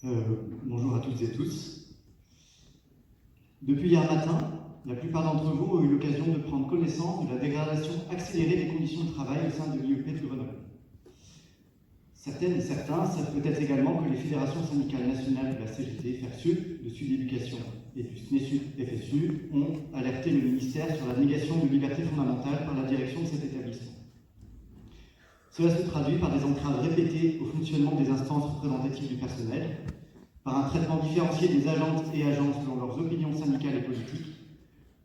Bonjour à toutes et tous. Depuis hier matin, la plupart d'entre vous ont eu l'occasion de prendre connaissance de la dégradation accélérée des conditions de travail au sein de l'IEP de Grenoble. Certaines et certains savent peut-être également que les fédérations syndicales nationales de la CGT, FERSUD, de Sud Éducation et du SNESUD FSU ont alerté le ministère sur la négation de libertés fondamentales par la direction de cet établissement. Cela se traduit par des entraves répétées au fonctionnement des instances représentatives du personnel, par un traitement différencié des agentes et agents selon leurs opinions syndicales et politiques,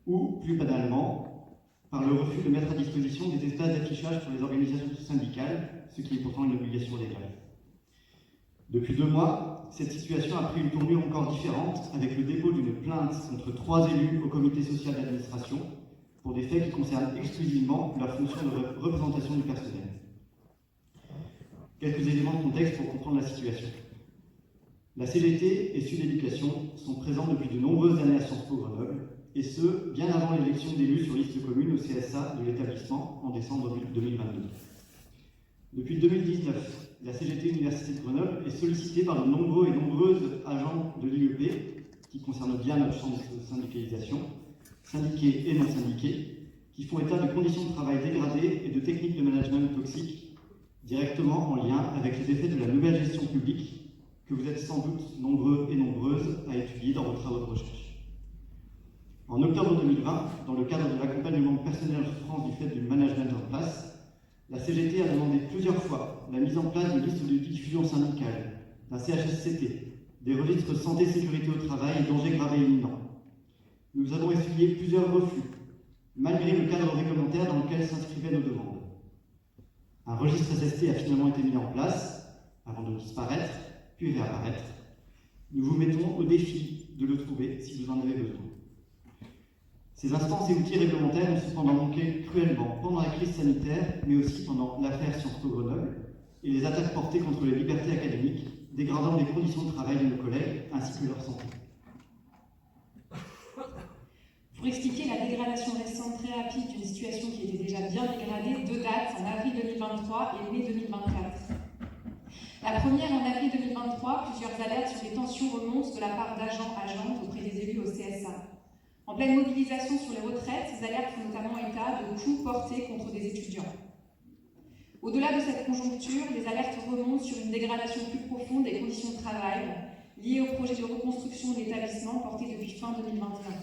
ou, plus banalement, par le refus de mettre à disposition des espaces d'affichage pour les organisations syndicales, ce qui est pourtant une obligation légale. Depuis 2 mois, cette situation a pris une tournure encore différente, avec le dépôt d'une plainte contre 3 élus au comité social d'administration pour des faits qui concernent exclusivement leur fonction de représentation du personnel. Quelques éléments de contexte pour comprendre la situation. La CGT et Sud Éducation sont présents depuis de nombreuses années à Sciences Po Grenoble, et ce, bien avant l'élection d'élus sur liste commune au CSA de l'établissement en décembre 2022. Depuis 2019, la CGT Université de Grenoble est sollicitée par de nombreux et nombreuses agents de l'IEP, qui concernent bien notre champ de syndicalisation, syndiqués et non syndiqués, qui font état de conditions de travail dégradées et de techniques de management toxiques, directement en lien avec les effets de la nouvelle gestion publique que vous êtes sans doute nombreux et nombreuses à étudier dans vos travaux de recherche. En octobre 2020, dans le cadre de l'accompagnement personnel en souffrance du fait du management en place, la CGT a demandé plusieurs fois la mise en place de listes de diffusion syndicale, d'un CHSCT, des registres santé-sécurité au travail et dangers graves et imminents. Nous avons essuyé plusieurs refus, malgré le cadre réglementaire dans lequel s'inscrivaient nos demandes. Un registre SST a finalement été mis en place, avant de disparaître, puis réapparaître. Nous vous mettons au défi de le trouver si vous en avez besoin. Ces instances et outils réglementaires ont cependant manqué cruellement pendant la crise sanitaire, mais aussi pendant l'affaire Sciences Po Grenoble et les attaques portées contre les libertés académiques, dégradant les conditions de travail de nos collègues ainsi que leur santé. Pour expliquer la dégradation récente très rapide d'une situation qui était déjà bien dégradée, 2 dates, en avril 2023 et mai 2024. La première, en avril 2023, plusieurs alertes sur les tensions remontent de la part d'agents-agentes auprès des élus au CSA. En pleine mobilisation sur les retraites, ces alertes font notamment état de coups portés contre des étudiants. Au-delà de cette conjoncture, les alertes remontent sur une dégradation plus profonde des conditions de travail liées au projet de reconstruction de l'établissement porté depuis fin 2021.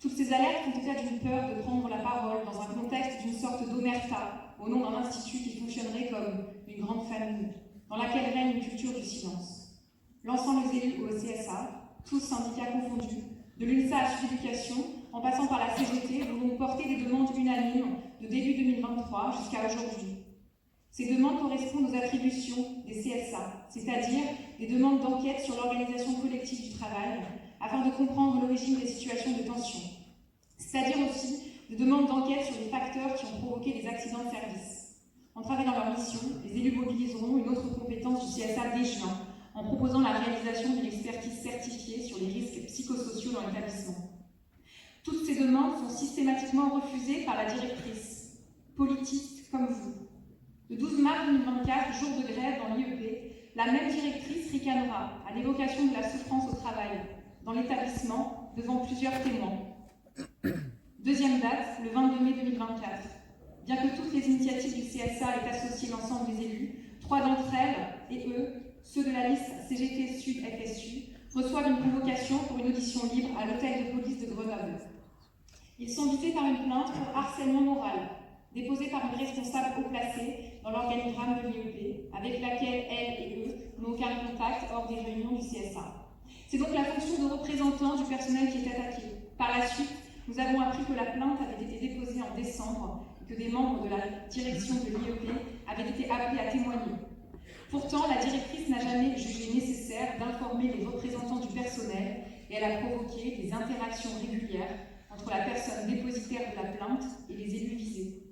Toutes ces alertes font état d'une peur de prendre la parole dans un contexte d'une sorte d'omerta au nom d'un institut qui fonctionnerait comme une grande famille, dans laquelle règne une culture du silence. L'ensemble des élus au CSA, tous syndicats confondus, de l'UNSA à Sud Éducation, en passant par la CGT, vont porter des demandes unanimes de début 2023 jusqu'à aujourd'hui. Ces demandes correspondent aux attributions des CSA, c'est-à-dire des demandes d'enquête sur l'organisation collective du travail, afin de comprendre l'origine des situations de tension. C'est-à-dire aussi des demandes d'enquête sur les facteurs qui ont provoqué des accidents de service. Entravés dans leur mission, les élus mobiliseront une autre compétence du CSA dès juin, en proposant la réalisation d'une expertise certifiée sur les risques psychosociaux dans l'établissement. Toutes ces demandes sont systématiquement refusées par la directrice, politiste comme vous. Le 12 mars 2024, jour de grève dans l'IEP, la même directrice ricanera à l'évocation de la souffrance au travail dans l'établissement devant plusieurs témoins. Deuxième date, le 22 mai 2024. Bien que toutes les initiatives du CSA aient associé l'ensemble des élus, 3 d'entre elles et eux, ceux de la liste CGT Sud FSU, reçoivent une convocation pour une audition libre à l'hôtel de police de Grenoble. Ils sont visés par une plainte pour harcèlement moral, déposée par une responsable haut placée dans l'organigramme de l'IEP, avec laquelle elle et eux n'ont aucun contact hors des réunions du CSA. C'est donc la fonction de représentant du personnel qui est attaquée. Par la suite, nous avons appris que la plainte avait été déposée en décembre et que des membres de la direction de l'IEP avaient été appelés à témoigner. Pourtant, la directrice n'a jamais jugé nécessaire d'informer les représentants du personnel et elle a provoqué des interactions régulières entre la personne dépositaire de la plainte et les élus visés.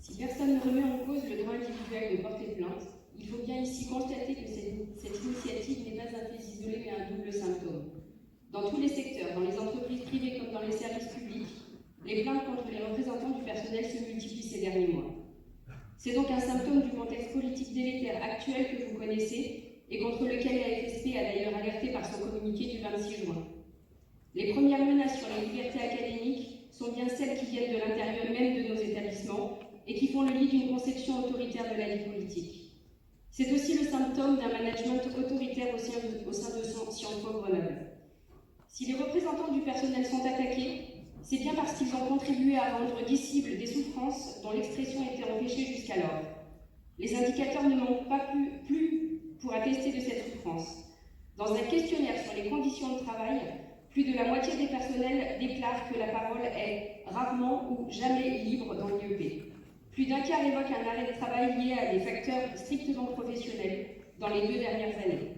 Si personne ne remet en cause le droit individuel de porter plainte, il faut bien ici constater que cette initiative n'est pas un fait isolé mais un double symptôme. Dans tous les secteurs, dans les entreprises privées comme dans les services publics, les plaintes contre les représentants du personnel se multiplient ces derniers mois. C'est donc un symptôme du contexte politique délétère actuel que vous connaissez et contre lequel la FSP a d'ailleurs alerté par son communiqué du 26 juin. Les premières menaces sur les libertés académiques sont bien celles qui viennent de l'intérieur même de nos établissements et qui font le lit d'une conception autoritaire de la vie politique. C'est aussi le symptôme d'un management autoritaire au sein de Sciences Po Grenoble. Si les représentants du personnel sont attaqués, c'est bien parce qu'ils ont contribué à rendre visibles des souffrances dont l'expression était empêchée jusqu'alors. Les indicateurs ne manquent pas plus pour attester de cette souffrance. Dans un questionnaire sur les conditions de travail, plus de la moitié des personnels déclarent que la parole est rarement ou jamais libre dans l'IEP. Plus d'un quart évoque un arrêt de travail lié à des facteurs strictement professionnels dans les 2 dernières années.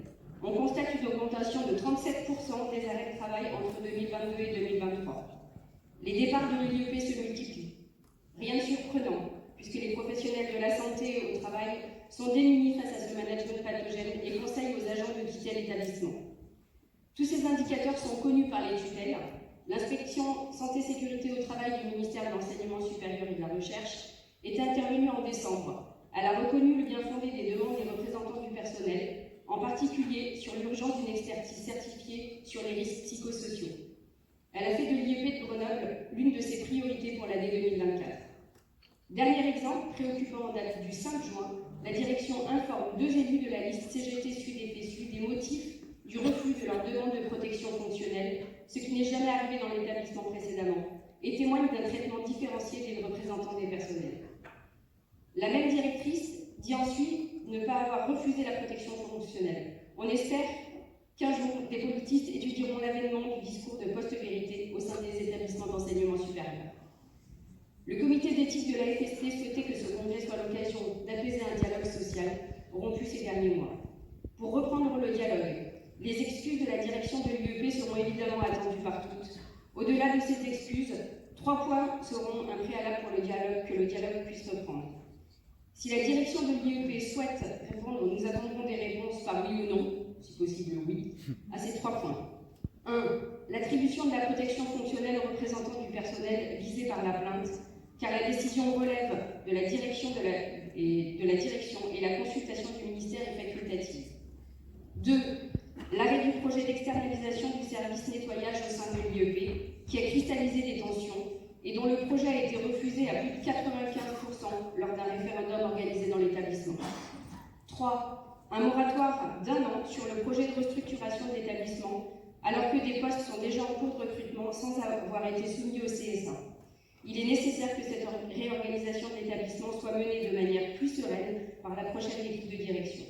On constate une augmentation de 37% des arrêts de travail entre 2022 et 2023. Les départs de l'IEP se multiplient. Rien de surprenant, puisque les professionnels de la santé au travail sont démunis face à ce management pathogène et conseillent aux agents de quitter l'établissement. Tous ces indicateurs sont connus par les tutelles. L'inspection santé-sécurité au travail du ministère de l'Enseignement supérieur et de la Recherche est intervenue en décembre. Elle a reconnu le bien fondé des demandes des représentants du personnel, en particulier sur l'urgence d'une expertise certifiée sur les risques psychosociaux. Elle a fait de l'IEP de Grenoble l'une de ses priorités pour l'année 2024. Dernier exemple, préoccupant en date du 5 juin, la direction informe 2 élus de la liste CGT Sud et PSU des motifs du refus de leur demande de protection fonctionnelle, ce qui n'est jamais arrivé dans l'établissement précédemment, et témoigne d'un traitement différencié des représentants des personnels. La même directrice dit ensuite ne pas avoir refusé la protection fonctionnelle. On espère qu'un jour, des politistes étudieront l'avènement du discours de post-vérité au sein des établissements d'enseignement supérieur. Le comité d'éthique de la FSP souhaitait que ce congrès soit l'occasion d'apaiser un dialogue social rompu ces derniers mois. Pour reprendre le dialogue, les excuses de la direction de l'IEP seront évidemment attendues par toutes. Au-delà de ces excuses, 3 points seront un préalable pour que le dialogue puisse reprendre. Si la direction de l'IEP souhaite répondre, nous attendrons des réponses par oui ou non, si possible oui, à ces 3 points. 1. L'attribution de la protection fonctionnelle aux représentants du personnel visé par la plainte, car la décision relève de la direction et la consultation du ministère est facultative. 2. L'arrêt du projet d'externalisation du service nettoyage au sein de l'IEP, qui a cristallisé des tensions et dont le projet a été refusé à plus de 95% lors d'un référendum organisé dans l'établissement. 3. Un moratoire d'1 an sur le projet de restructuration de l'établissement, alors que des postes sont déjà en cours de recrutement sans avoir été soumis au CSA. Il est nécessaire que cette réorganisation de l'établissement soit menée de manière plus sereine par la prochaine équipe de direction.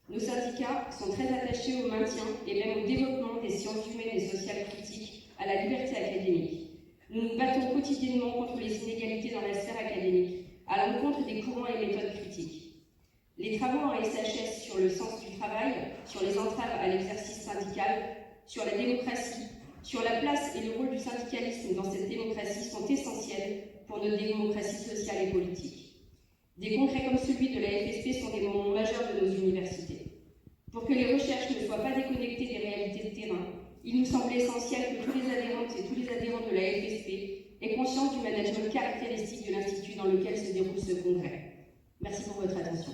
Nos syndicats sont très attachés au maintien et même au développement des sciences humaines et sociales critiques, à la liberté académique. Nous nous battons quotidiennement contre les inégalités dans la sphère académique, à l'encontre des courants et méthodes critiques. Les travaux en SHS sur le sens du travail, sur les entraves à l'exercice syndical, sur la démocratie, sur la place et le rôle du syndicalisme dans cette démocratie sont essentiels pour notre démocratie sociale et politique. Des congrès comme celui de la FSP sont des moments majeurs de nos universités. Pour que les recherches ne soient pas déconnectées des réalités de terrain, il nous semble essentiel que tous les adhérentes et tous les adhérents de la FSP aient conscience du management caractéristique de l'institut dans lequel se déroule ce congrès. Merci pour votre attention.